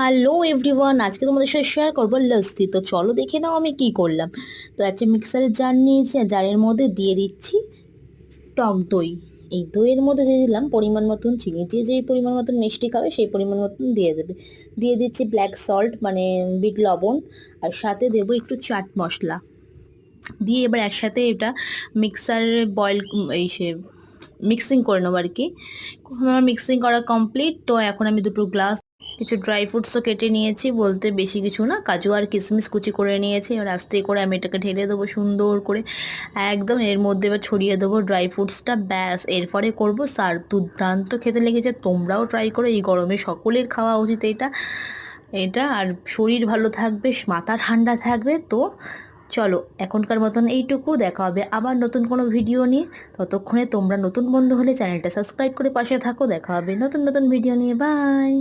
Hello everyone, আজকে তোমাদের সাথে শেয়ার করবো লস্যি। তো চলো দেখে নাও আমি কি করলাম। তো একটা মিক্সারের জার নিয়েছি, আর জারের মধ্যে দিয়ে দিচ্ছি টক দই। এই দইয়ের মধ্যে দিয়ে দিলাম পরিমাণ মতন চিনি, যে যেই পরিমাণ মতন মিষ্টি খাবে সেই পরিমাণ মতন দিয়ে দেবে। দিয়ে দিচ্ছি ব্ল্যাক সল্ট মানে বিট লবণ, আর সাথে দেবো একটু চাট মশলা। দিয়ে এবার একসাথে এটা মিক্সারে বয়েল এই সে মিক্সিং করে নেবো আর কি। আমার মিক্সিং করা কমপ্লিট। তো এখন আমি দুটো গ্লাস কিছু ড্রাই ফ্রুটসও কেটে নিয়েছি, বলতে বেশি কিছু না, কাজু আর কিশমিশ কুচি করে নিয়েছি। এবার আস্তে করে আমি এটাকে ঢেলে দেবো সুন্দর করে একদম। এর মধ্যে এবার ছড়িয়ে দেবো ড্রাই ফ্রুটসটা, ব্যাস এরপরে করবো সার্ভ। দুর্দান্ত খেতে লেগেছে, তোমরাও ট্রাই করো, এই গরমে সকলের খাওয়া উচিত এটা। এটা আর শরীর ভালো থাকবে, মাথা ঠান্ডা থাকবে। তো চলো এখনকার মতন এইটুকু, দেখা হবে আবার নতুন কোনো ভিডিও নিয়ে। ততক্ষণে তোমরা নতুন বন্ধু হলে চ্যানেলটা সাবস্ক্রাইব করে পাশে থাকো। দেখা হবে নতুন নতুন ভিডিও নিয়ে, বাই।